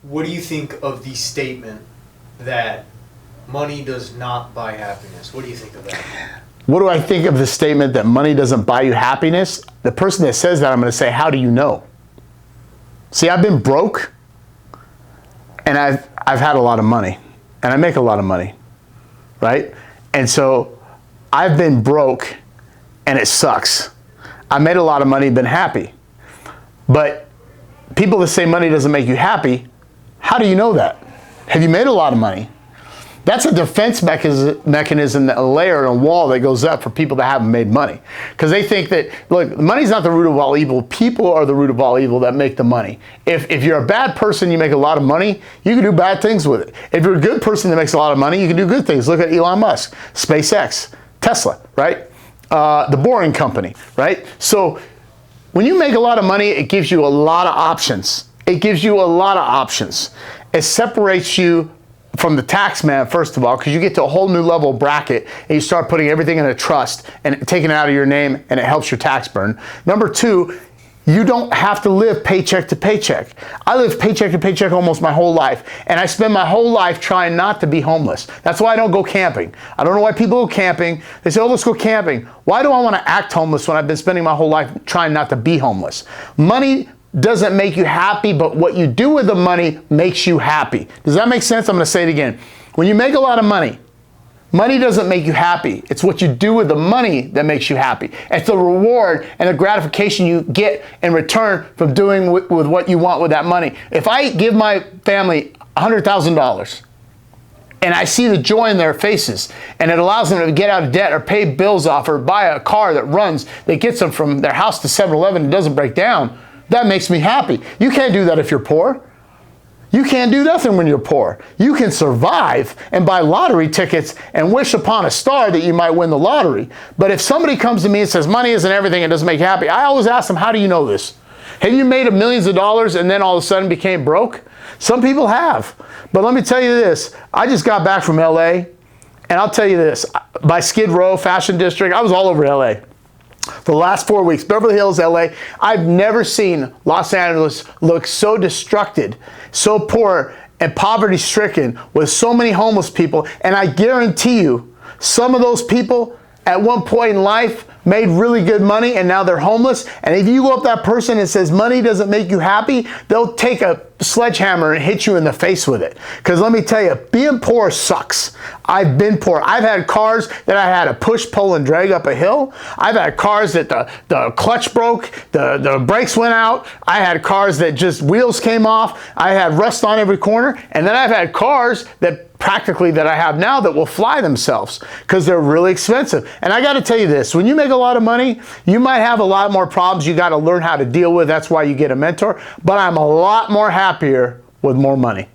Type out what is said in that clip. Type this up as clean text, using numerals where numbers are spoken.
what do you think of the statement that money does not buy happiness? What do you think of that? What do I think of the statement that money doesn't buy you happiness? The person that says that, I'm going to say, how do you know? See, I've been broke, and I've had a lot of money, and I make a lot of money, right? And so I've been broke, and it sucks. I made a lot of money, been happy. But people that say money doesn't make you happy, how do you know that? Have you made a lot of money? That's a defense mechanism, a layer and a wall that goes up for people that haven't made money. Because they think that, look, money's not the root of all evil. People are the root of all evil that make the money. If you're a bad person, you make a lot of money, you can do bad things with it. If you're a good person that makes a lot of money, you can do good things. Look at Elon Musk, SpaceX, Tesla, right? The Boring Company, right? So when you make a lot of money, it gives you a lot of options. It gives you a lot of options. It separates you from the tax man, first of all, because you get to a whole new level bracket and you start putting everything in a trust and taking it out of your name, and it helps your tax burden. Number two, you don't have to live paycheck to paycheck. I live paycheck to paycheck almost my whole life, and I spend my whole life trying not to be homeless. That's why I don't go camping. I don't know why people go camping. They say, oh, let's go camping. Why do I want to act homeless when I've been spending my whole life trying not to be homeless? Money doesn't make you happy, but what you do with the money makes you happy. Does that make sense? I'm going to say it again. When you make a lot of money, money doesn't make you happy. It's what you do with the money that makes you happy. It's the reward and the gratification you get in return from doing with what you want with that money. If I give my family $100,000 and I see the joy in their faces, and it allows them to get out of debt or pay bills off or buy a car that runs, that gets them from their house to 7-Eleven and doesn't break down, that makes me happy. You can't do that if you're poor. You can't do nothing when you're poor. You can survive and buy lottery tickets and wish upon a star that you might win the lottery. But if somebody comes to me and says money isn't everything, it doesn't make you happy, I always ask them, how do you know this? Have you made millions of dollars and then all of a sudden became broke? Some people have. But let me tell you this. I just got back from LA, and I'll tell you this. By Skid Row, Fashion District, I was all over LA. For the last 4 weeks, Beverly Hills, LA, I've never seen Los Angeles look so destructed, so poor and poverty stricken with so many homeless people. And I guarantee you, some of those people at one point in life made really good money and now they're homeless. And if you go up to that person and says money doesn't make you happy, they'll take a sledgehammer and hit you in the face with it. Because let me tell you, being poor sucks. I've been poor. I've had cars that I had to push, pull, and drag up a hill. I've had cars that the clutch broke, the brakes went out. I had cars that just wheels came off. I had rust on every corner. And then I've had cars that practically that I have now that will fly themselves because they're really expensive. And I got to tell you this, when you make a lot of money, you might have a lot more problems you got to learn how to deal with. That's why you get a mentor. But I'm a lot more happier with more money.